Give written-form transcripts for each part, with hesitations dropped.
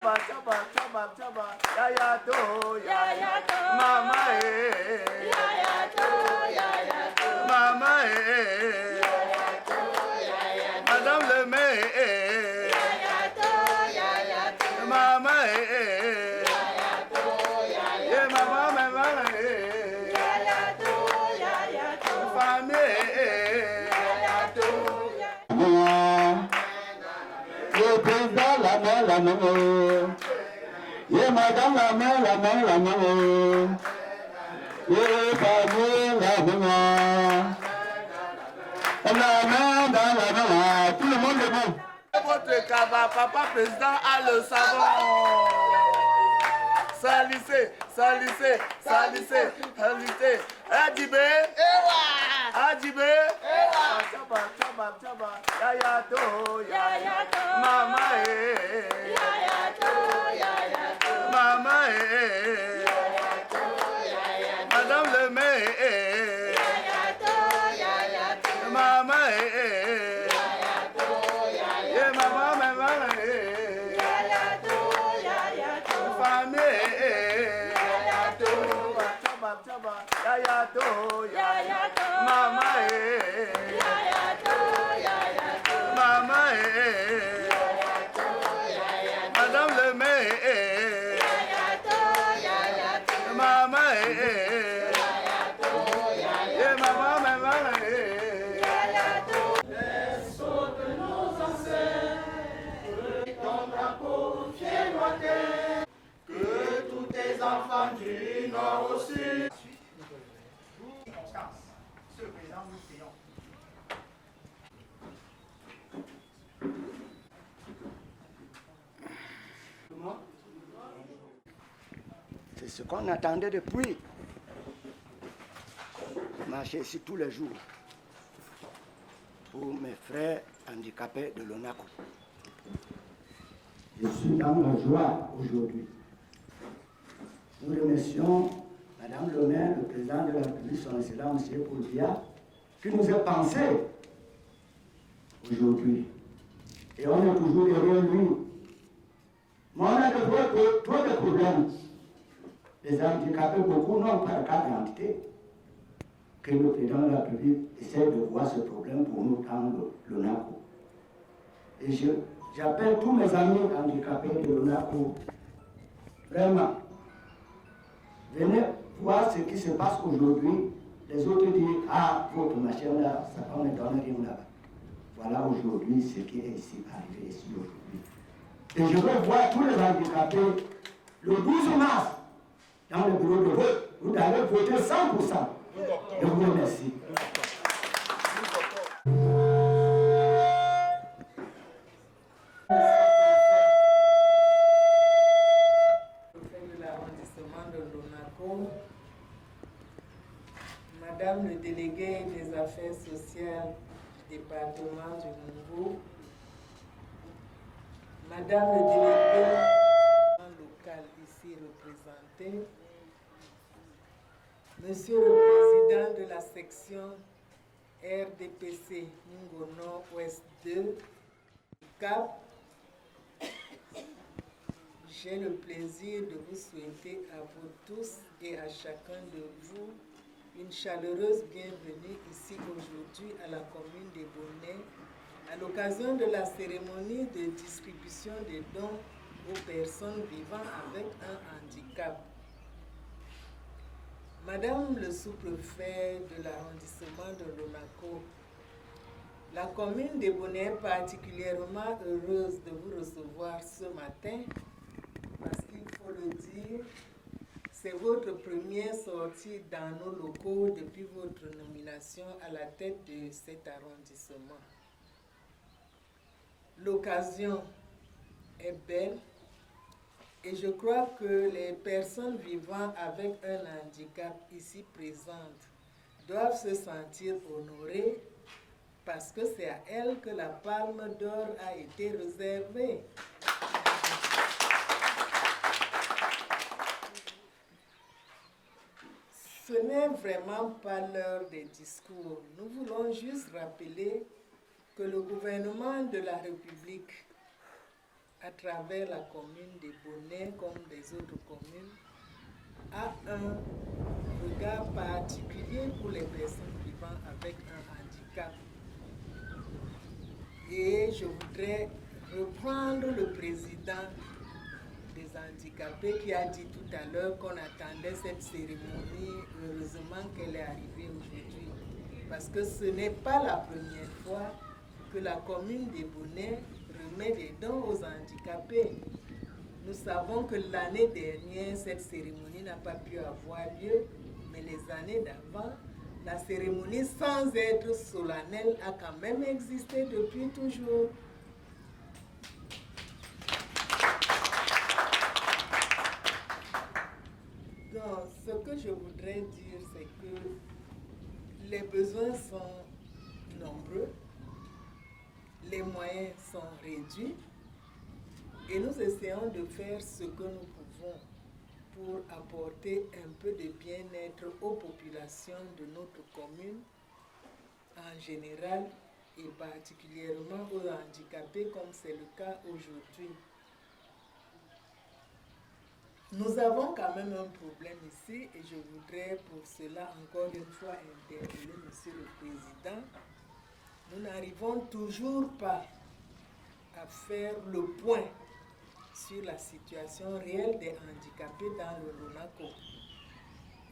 Madame le maire, maman, le président la main, et madame la main, la main, et famille la main dans la main, tout le monde est bon. Votre cabas, papa président a le savon. Salissez, salissez, salissez, salissez. Adibé, Adibé, Yayato, Mama, Mama, Madame le maire, Mama, Madame le maire, Laissons de nos ancêtres ton drapeau fier lointain, que tous tes enfants du nord au sud. Monsieur le Président, nous prions. C'est ce qu'on attendait depuis. Marcher ici tous les jours pour mes frères handicapés de l'ONACO. Je suis dans la joie aujourd'hui. Nous remercions Madame le maire, le président de la République, son Excellence, M. Paul, qui nous a pensé aujourd'hui. Et on est toujours derrière lui. Mais on a trop de problèmes. Les handicapés, beaucoup n'ont pas de carte d'identité. Que le président de la République essaie de voir ce problème pour nous dans l'ONACO. Et j'appelle tous mes amis handicapés de l'ONACO, vraiment, venez voir ce qui se passe aujourd'hui. Les autres disent, ah, votre machine là, ça va me donner rien là-bas. Voilà aujourd'hui ce qui est ici, arrivé ici aujourd'hui. Et je veux voir tous les handicapés le 12 mars dans le bureau de vote. Vous allez voter 100%. Je vous remercie. De l'arrondissement de l'ONACO, Madame le délégué des affaires sociales du département du Nouveau, Madame le délégué local ici représenté, Monsieur le président de la section RDPC Ningo Nord-Ouest 2, CAP, j'ai le plaisir de vous souhaiter à vous tous et à chacun de vous une chaleureuse bienvenue ici aujourd'hui à la commune des Bonnets à l'occasion de la cérémonie de distribution des dons aux personnes vivant avec un handicap. Madame le sous-préfet de l'arrondissement de l'ONACO, la commune des Bonnets est particulièrement heureuse de vous recevoir ce matin parce qu'il faut le dire, c'est votre première sortie dans nos locaux depuis votre nomination à la tête de cet arrondissement. L'occasion est belle et je crois que les personnes vivant avec un handicap ici présentes doivent se sentir honorées parce que c'est à elles que la palme d'or a été réservée. Ce n'est vraiment pas l'heure des discours. Nous voulons juste rappeler que le gouvernement de la République à travers la commune de Bonnet comme des autres communes, a un regard particulier pour les personnes vivant avec un handicap. Et je voudrais reprendre le président des handicapés qui a dit tout à l'heure qu'on attendait cette cérémonie. Heureusement qu'elle est arrivée aujourd'hui. Parce que ce n'est pas la première fois que la commune de Bonnet remet des dons aux handicapés. Nous savons que l'année dernière, cette cérémonie n'a pas pu avoir lieu, mais les années d'avant, la cérémonie, sans être solennelle, a quand même existé depuis toujours. Donc, ce que je voudrais dire, c'est que les besoins sont nombreux, les moyens sont réduits, et nous essayons de faire ce que nous pouvons pour apporter un peu de bien-être aux populations de notre commune en général et particulièrement aux handicapés comme c'est le cas aujourd'hui. Nous avons quand même un problème ici et je voudrais pour cela encore une fois interpeller Monsieur le Président. Nous n'arrivons toujours pas à faire le point sur la situation réelle des handicapés dans le Ronaco.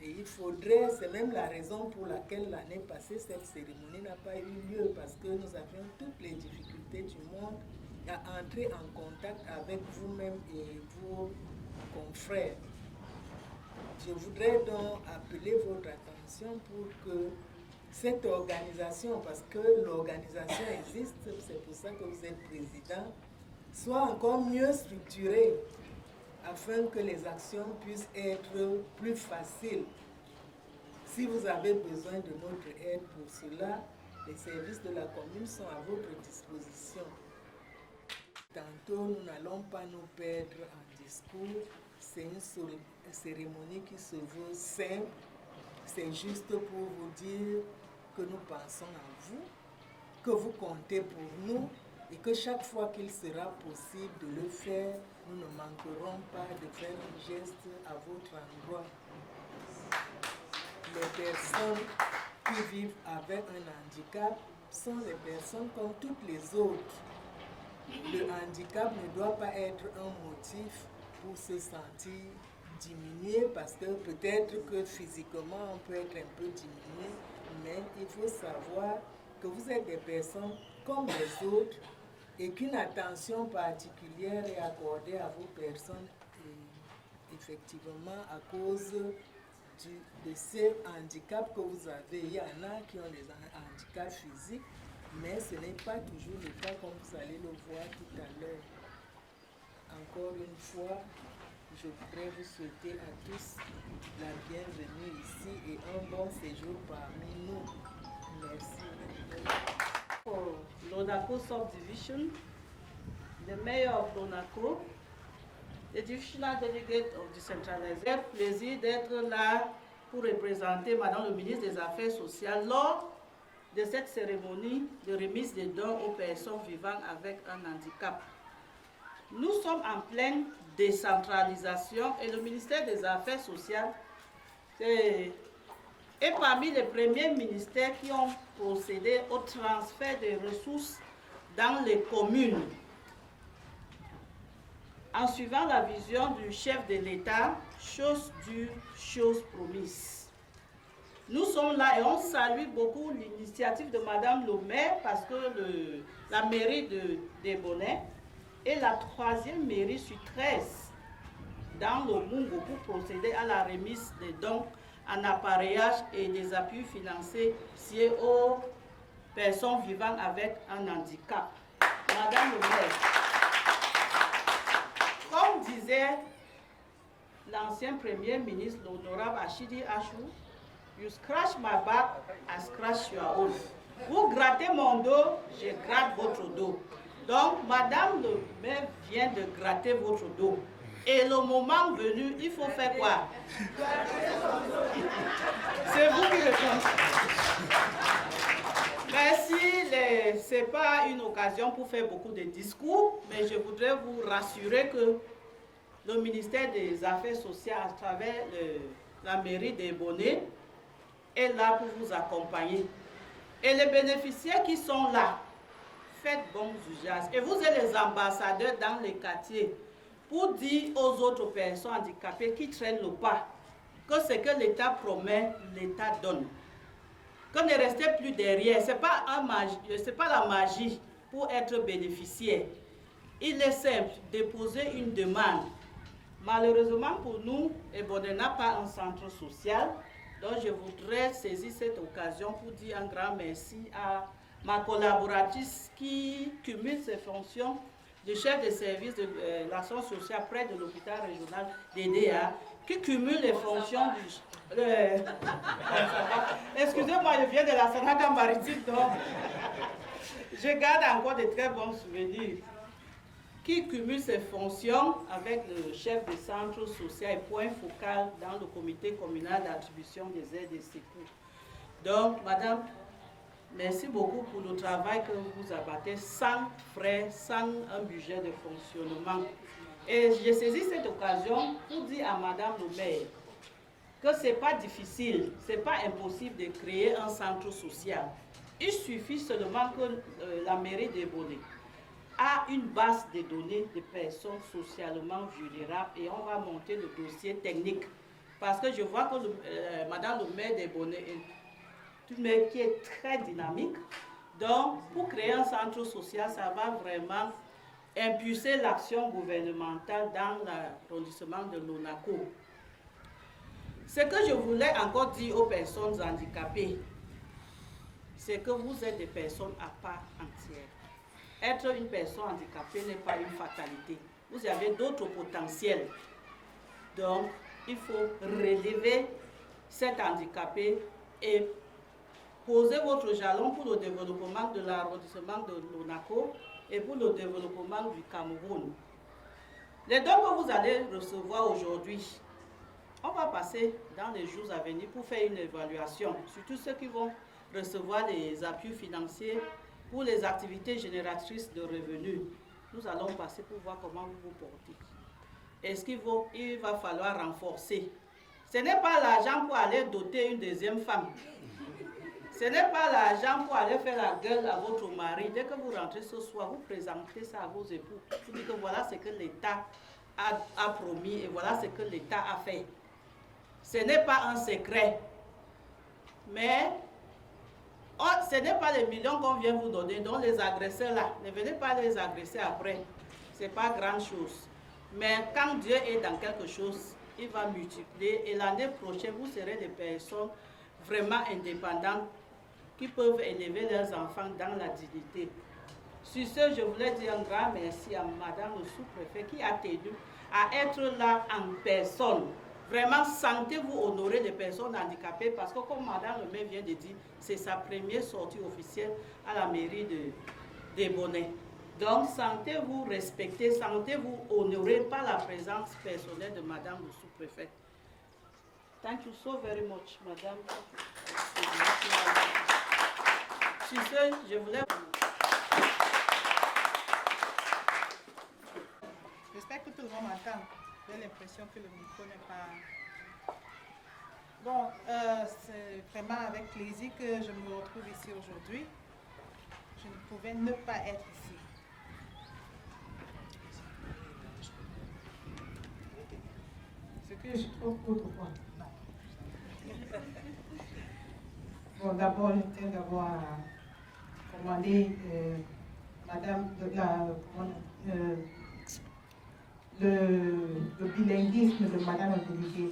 Et il faudrait, c'est même la raison pour laquelle l'année passée, cette cérémonie n'a pas eu lieu, parce que nous avions toutes les difficultés du monde à entrer en contact avec vous-même et vos confrères. Je voudrais donc appeler votre attention pour que cette organisation, parce que l'organisation existe, c'est pour ça que vous êtes président, soit encore mieux structurée afin que les actions puissent être plus faciles. Si vous avez besoin de notre aide pour cela, les services de la commune sont à votre disposition. Tantôt, nous n'allons pas nous perdre en discours. C'est une cérémonie qui se veut simple. C'est juste pour vous dire que nous pensons à vous, que vous comptez pour nous, et que chaque fois qu'il sera possible de le faire, nous ne manquerons pas de faire un geste à votre endroit. Les personnes qui vivent avec un handicap sont des personnes comme toutes les autres. Le handicap ne doit pas être un motif pour se sentir diminué, parce que peut-être que physiquement on peut être un peu diminué, mais il faut savoir que vous êtes des personnes comme les autres, et qu'une attention particulière est accordée à vos personnes, et effectivement à cause de ces handicaps que vous avez. Il y en a qui ont des handicaps physiques, mais ce n'est pas toujours le cas comme vous allez le voir tout à l'heure. Encore une fois, je voudrais vous souhaiter à tous la bienvenue ici et un bon séjour parmi nous. Merci. For Lonaco Subdivision, the Mayor of Lonaco, the Divisional Delegate of Decentralized. J'ai le plaisir d'être là pour représenter Madame le ministre des Affaires sociales lors de cette cérémonie de remise des dons aux personnes vivant avec un handicap. Nous sommes en pleine décentralisation et le ministère des Affaires sociales est parmi les premiers ministères qui ont procédé au transfert des ressources dans les communes. En suivant la vision du chef de l'État, chose due, chose promise. Nous sommes là et on salue beaucoup l'initiative de Madame le maire, parce que la mairie de Bonnet est la 3e mairie sur 13 dans le Mungo pour procéder à la remise des dons en appareillage et des appuis financiers aux personnes vivant avec un handicap. Madame le maire, comme disait l'ancien premier ministre, l'honorable Achidi Achou, you scratch my back, I scratch your own. Vous grattez mon dos, je gratte votre dos. Donc, Madame le maire vient de gratter votre dos. Et le moment venu, il faut faire quoi? C'est vous qui répondez. Merci, ce n'est pas une occasion pour faire beaucoup de discours, mais je voudrais vous rassurer que le ministère des Affaires sociales, à travers la mairie des Bonnets, est là pour vous accompagner. Et les bénéficiaires qui sont là, faites bon usage. Et vous êtes les ambassadeurs dans les quartiers pour dire aux autres personnes handicapées qui traînent le pas que ce que l'État promet, l'État donne. Que ne restez plus derrière. Ce n'est pas la magie pour être bénéficiaire. Il est simple, déposer une demande. Malheureusement pour nous, Ebonne n'a pas un centre social. Donc je voudrais saisir cette occasion pour dire un grand merci à ma collaboratrice qui cumule ses fonctions de chef de service de l'action sociale près de l'hôpital régional d'EDA, qui cumule les fonctions du... Excusez-moi, je viens de la Sénat maritime, donc je garde encore de très bons souvenirs. Qui cumule ses fonctions avec le chef de centre social et point focal dans le comité communal d'attribution des aides et secours. Donc, madame, merci beaucoup pour le travail que vous abattez sans frais, sans un budget de fonctionnement. Et j'ai saisi cette occasion pour dire à madame le maire que ce n'est pas difficile, ce n'est pas impossible de créer un centre social. Il suffit seulement que la mairie des Bonnets a une base de données de personnes socialement vulnérables et on va monter le dossier technique. Parce que je vois que madame le maire des Bonnets est une maire qui est très dynamique. Donc, pour créer un centre social, ça va vraiment impulser l'action gouvernementale dans l'arrondissement de Lonaco. Ce que je voulais encore dire aux personnes handicapées, c'est que vous êtes des personnes à part entière. Être une personne handicapée n'est pas une fatalité. Vous avez d'autres potentiels. Donc, il faut relever cet handicapé et poser votre jalon pour le développement de l'arrondissement de Lonaco et pour le développement du Cameroun. Les dons que vous allez recevoir aujourd'hui, on va passer dans les jours à venir pour faire une évaluation, surtout ceux qui vont recevoir les appuis financiers pour les activités génératrices de revenus. Nous allons passer pour voir comment vous vous portez. Est-ce qu'il va falloir renforcer? Ce n'est pas l'argent pour aller doter une deuxième femme. Ce n'est pas l'argent pour aller faire la gueule à votre mari. Dès que vous rentrez ce soir, vous présentez ça à vos époux. Vous dites que voilà ce que l'État a promis et voilà ce que l'État a fait. Ce n'est pas un secret. Mais ce n'est pas les millions qu'on vient vous donner, donc les agresseurs là, ne venez pas les agresser après. Ce n'est pas grand chose. Mais quand Dieu est dans quelque chose, il va multiplier et l'année prochaine, vous serez des personnes vraiment indépendantes qui peuvent élever leurs enfants dans la dignité. Sur ce, je voulais dire un grand merci à madame le sous-préfet qui a tenu à être là en personne. Vraiment, sentez-vous honorer les personnes handicapées parce que comme madame le maire vient de dire, c'est sa première sortie officielle à la mairie des Bonnets. Donc, sentez-vous respecté, sentez-vous honoré par la présence personnelle de madame le sous-préfet. Thank you so very much, madame. Sur ce, je voulais... J'espère que tout le monde m'entend. J'ai l'impression que le micro n'est pas... Bon, c'est vraiment avec plaisir que je me retrouve ici aujourd'hui. Je ne pouvais ne pas être ici. Ce que je trouve autrefois. Non. Bon, d'abord, je tiens d'abord à commander madame le bilinguisme de madame la déléguée.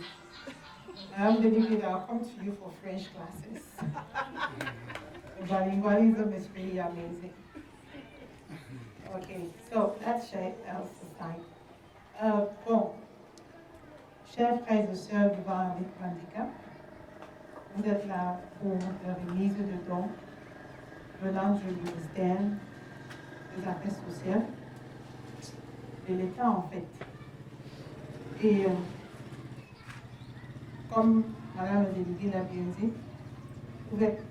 Madame la déléguée, I'll come to you for French classes. The bilingualism is really amazing. Okay, so that's else aside. Bon, chers frères et sœurs vivant avec handicap, vous êtes là pour la remise de dons venant du ministère des Affaires sociales de l'État en fait. Et comme Madame la déléguée l'a bien dit, vous êtes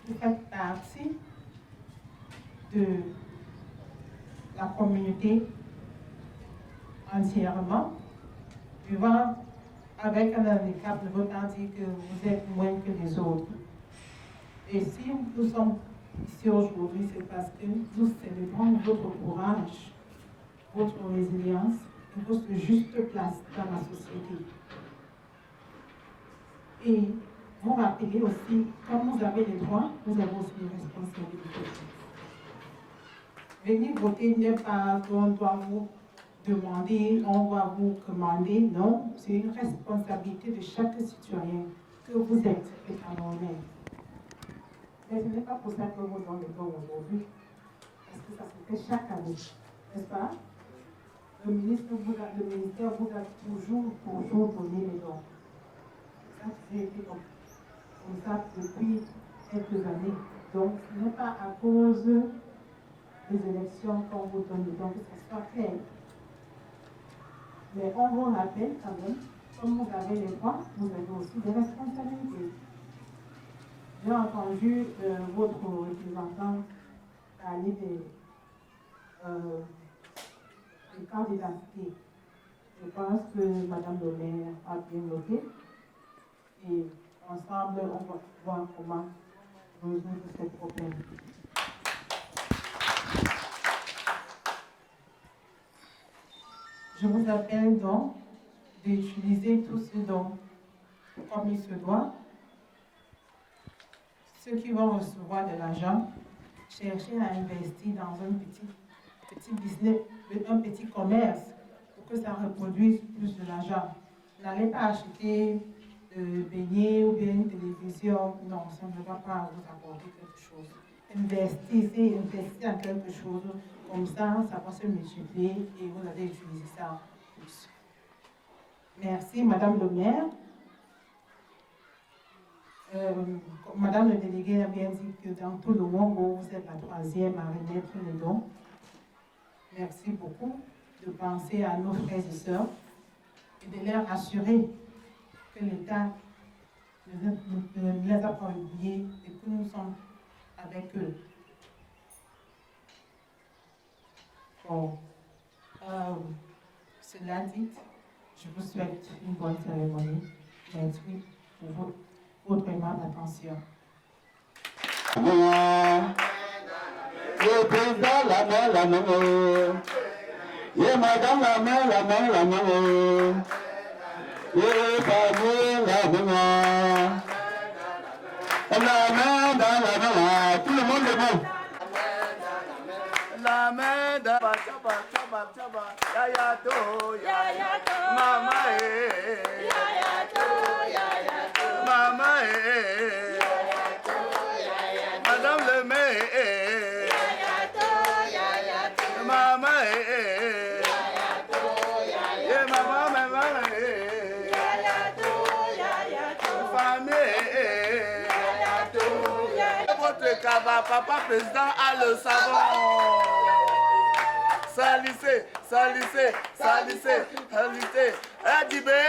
vous faites partie de la communauté entièrement. Vivant avec un handicap ne veut pas dire que vous êtes moins que les autres. Et si nous sommes ici aujourd'hui, c'est parce que nous célébrons votre courage, votre résilience et votre juste place dans la société. Et vous rappelez aussi, comme vous avez les droits, vous avez aussi les responsabilités. Venir voter n'est pas qu'on doit vous demander, on va vous commander, non, c'est une responsabilité de chaque citoyen que vous êtes les Camerounais. Mais ce n'est pas pour ça que vous donnez les dons aujourd'hui, parce que ça se fait chaque année, n'est-ce pas? Le ministère vous a toujours donné les dons. Ça a été comme ça depuis quelques années. Donc, ce n'est pas à cause des élections qu'on vous donne les dons, que ça soit clair. Mais on vous rappelle quand même, comme vous avez les droits, vous avez aussi des responsabilités. J'ai entendu votre représentant parler des candidats. Je pense que Mme le maire a bien noté. Et ensemble, on va voir comment résoudre ce problème. Je vous appelle donc d'utiliser tout ce dont, comme il se doit, ceux qui vont recevoir de l'argent, chercher à investir dans un petit business, un petit commerce, pour que ça reproduise plus de l'argent. N'allez pas acheter beignets ou bien une télévision, non, ça ne va pas vous apporter quelque chose. Investissez en quelque chose, comme ça va se multiplier et vous allez utiliser ça plus. Merci, Madame le maire. Madame le délégué a bien dit que dans tout le Wango, vous êtes la troisième à remettre les dons. Merci beaucoup de penser à nos frères et sœurs et de leur assurer que l'État ne les a pas oubliés et que nous sommes avec eux. Bon, cela dit, je vous souhaite une bonne cérémonie. Merci pour votre aimable attention. Le président la main, et madame la main, et famille la main, tout le monde est bon. La main dans chaba, yaya to, mama mama madame le maire, mama votre cabas, papa président a le savon. Salissez. Adibé.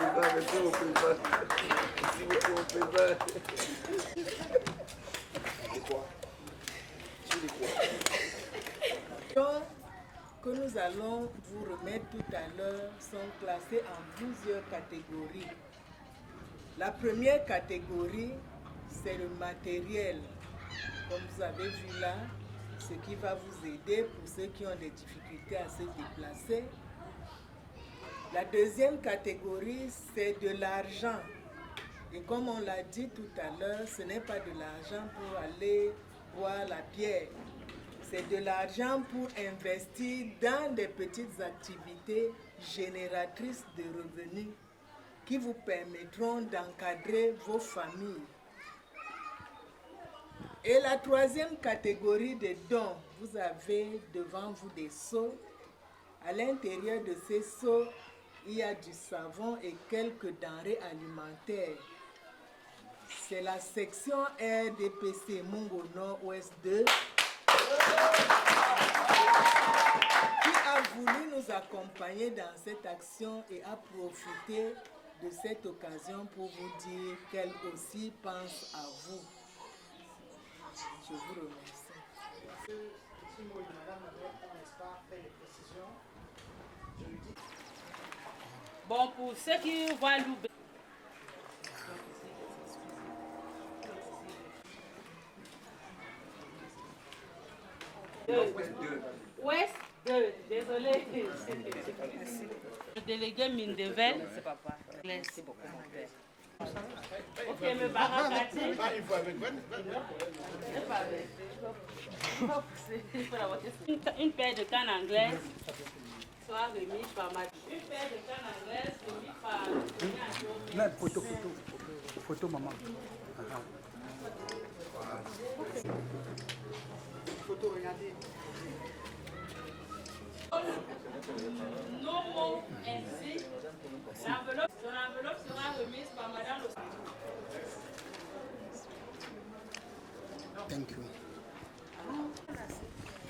Merci beaucoup, président. Que nous allons vous remettre tout à l'heure sont classés en plusieurs catégories. La première catégorie, c'est le matériel. Comme vous avez vu là, ce qui va vous aider pour ceux qui ont des difficultés à se déplacer. La deuxième catégorie, c'est de l'argent. Et comme on l'a dit tout à l'heure, ce n'est pas de l'argent pour aller boire la bière. C'est de l'argent pour investir dans des petites activités génératrices de revenus qui vous permettront d'encadrer vos familles. Et la troisième catégorie de dons, vous avez devant vous des seaux. À l'intérieur de ces seaux, il y a du savon et quelques denrées alimentaires. C'est la section RDPC Mungo Nord-Ouest 2 qui a voulu nous accompagner dans cette action et a profité de cette occasion pour vous dire qu'elle aussi pense à vous. Je vous remercie. Ce petit mot de Madame Madeleine, n'est-ce pas, fait des précisions. Je lui dis. Bon, pour ceux qui voient Loubet. Ouest 2, désolé. Le délégué Mindevel, c'est papa. C'est beaucoup mon père. Ok, mais Barakati. Il faut avec bonne. Une paire de cannes anglaises soit remise par ma... Une paire de cannes anglaises remise par... Non, photo, maman. Photo, regardez. Nos mots ainsi, l'enveloppe sera remise par madame le... Thank you.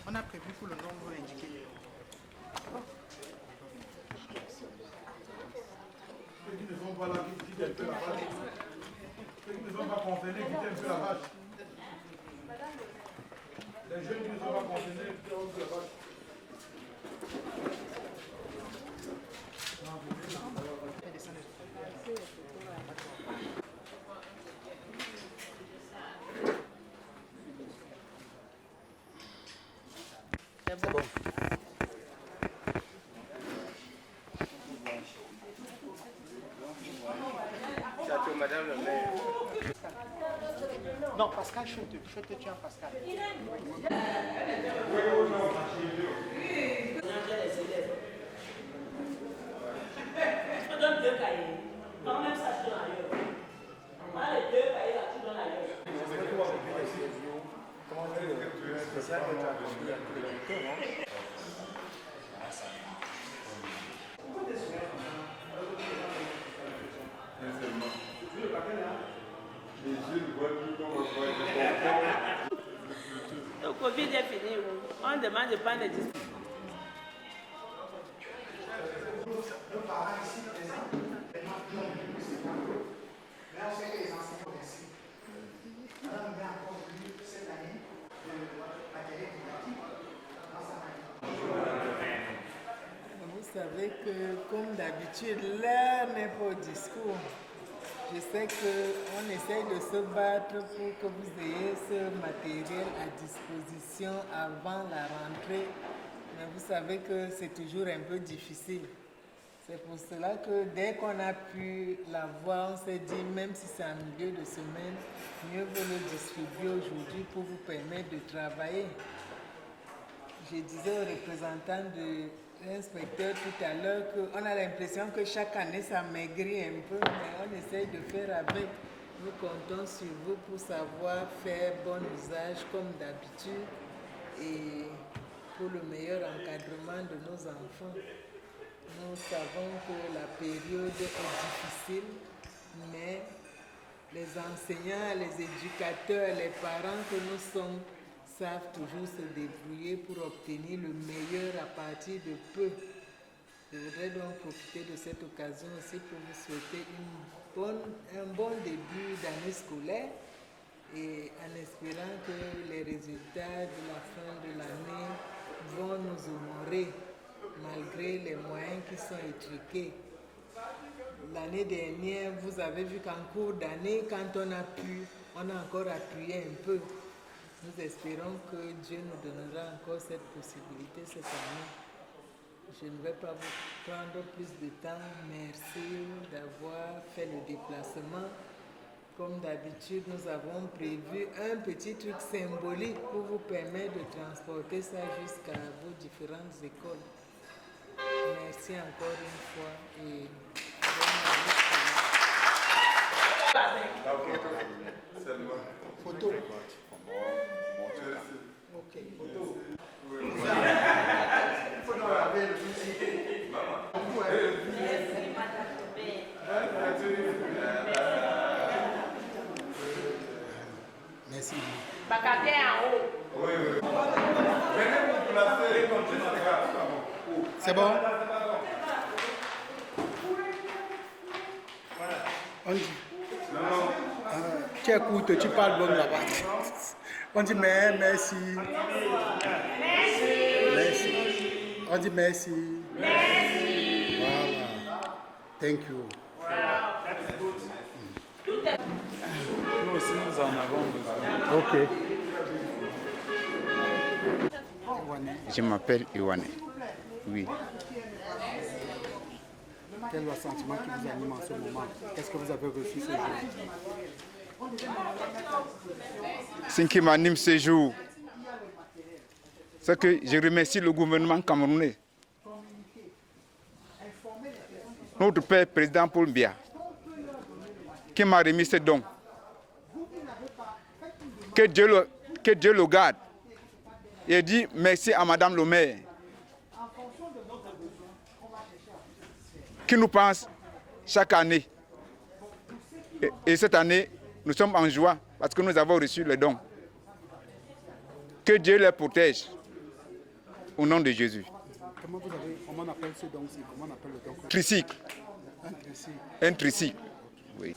On a prévu pour le nombre indiqué. Ceux qui ne sont pas là, qui quittent un peu la vache. Ceux qui ne sont pas concernés, quittent un peu la vache. Les jeunes qui ne sont pas concernés, quittent un peu la vache. C'est bon. Château, madame le maire. Non, Pascal, je te tiens, Pascal. Je te donne 2 cahiers. Quand même ça, je donne ailleurs. Voilà les 2 cahiers là, tu donnes ailleurs. Le Covid est fini. On demande de prendre des dispositions. Nos parents ici présents, mais on sait que les enseignants aussi. Alors, on a encore vu cette année de matériel didactique dans sa manière. Vous savez que, comme d'habitude, l'heure n'est pas au discours. Je sais qu'on essaye de se battre pour que vous ayez ce matériel à disposition avant la rentrée, mais vous savez que c'est toujours un peu difficile. C'est pour cela que dès qu'on a pu l'avoir, on s'est dit, même si c'est en milieu de semaine, mieux vaut le distribuer aujourd'hui pour vous permettre de travailler. Je disais aux représentants de l'inspecteur tout à l'heure qu'on a l'impression que chaque année ça maigrit un peu, mais on essaye de faire avec. Nous comptons sur vous pour savoir faire bon usage comme d'habitude et pour le meilleur encadrement de nos enfants. Nous savons que la période est difficile, mais les enseignants, les éducateurs, les parents que nous sommes savent toujours se débrouiller pour obtenir le meilleur à partir de peu. Je voudrais donc profiter de cette occasion aussi pour vous souhaiter un bon début d'année scolaire et en espérant que les résultats de la fin de l'année vont nous honorer malgré les moyens qui sont étriqués. L'année dernière, vous avez vu qu'en cours d'année, quand on a encore appuyé un peu. Nous espérons que Dieu nous donnera encore cette possibilité cette année. Je ne vais pas vous prendre plus de temps. Merci d'avoir fait le déplacement. Comme d'habitude, nous avons prévu un petit truc symbolique pour vous permettre de transporter ça jusqu'à vos différentes écoles. Merci encore une fois et Photo. Ok. Photo. Il faut nous laver le souci. Merci. Bacabé en haut. Oui, oui. Venez vous placer comme C'est bon? On dit. Tu écoutes, tu parles bon là-bas. On dit merci. Merci. On dit merci. Merci. Voilà. Thank you. Nous aussi, nous en avons besoin. Ok. Je m'appelle Iwane. Oui. Quel est le sentiment qui vous anime en ce moment? Qu'est-ce que vous avez reçu ce jour? Ce qui m'anime ce jour, c'est que je remercie le gouvernement camerounais. Notre père, président Paul Biya, qui m'a remis ce don. Que Dieu le garde. Et dit merci à Madame le maire, qui nous pense chaque année. Et cette année, nous sommes en joie parce que nous avons reçu le don. Que Dieu les protège. Au nom de Jésus. Comment on appelle ce don-ci? Comment on appelle le don? Tricycle. Un tricycle. Un tricycle. Oui.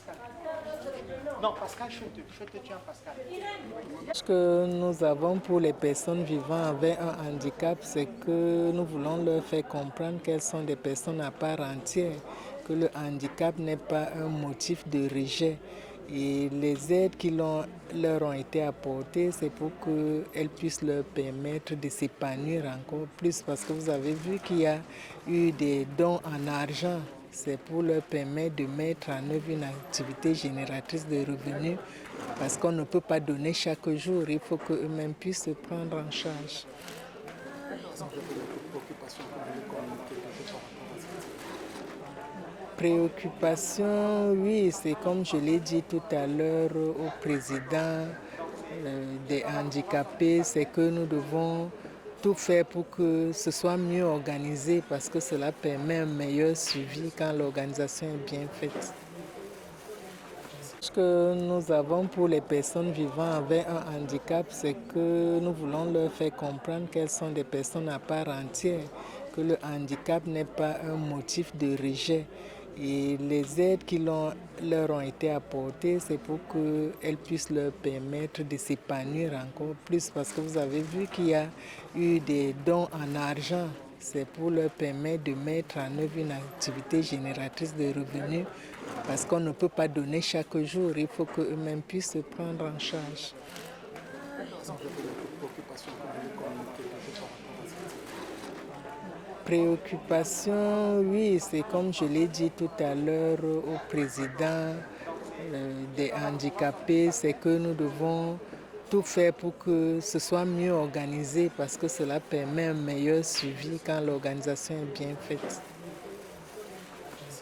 Non, Pascal, je te tiens, Pascal. Ce que nous avons pour les personnes vivant avec un handicap, c'est que nous voulons leur faire comprendre qu'elles sont des personnes à part entière, que le handicap n'est pas un motif de rejet. Et les aides qui leur ont été apportées, c'est pour qu'elles puissent leur permettre de s'épanouir encore plus. Parce que vous avez vu qu'il y a eu des dons en argent. C'est pour leur permettre de mettre en œuvre une activité génératrice de revenus. Parce qu'on ne peut pas donner chaque jour. Il faut qu'eux-mêmes puissent se prendre en charge. Préoccupation, oui, c'est comme je l'ai dit tout à l'heure au président des handicapés, c'est que nous devons tout faire pour que ce soit mieux organisé parce que cela permet un meilleur suivi quand l'organisation est bien faite. Ce que nous avons pour les personnes vivant avec un handicap, c'est que nous voulons leur faire comprendre qu'elles sont des personnes à part entière, que le handicap n'est pas un motif de rejet. Et les aides qui leur ont été apportées, c'est pour qu'elles puissent leur permettre de s'épanouir encore plus. Parce que vous avez vu qu'il y a eu des dons en argent. C'est pour leur permettre de mettre en œuvre une activité génératrice de revenus. Parce qu'on ne peut pas donner chaque jour. Il faut qu'eux-mêmes puissent se prendre en charge. Préoccupation, oui, c'est comme je l'ai dit tout à l'heure au président des handicapés, c'est que nous devons tout faire pour que ce soit mieux organisé parce que cela permet un meilleur suivi quand l'organisation est bien faite.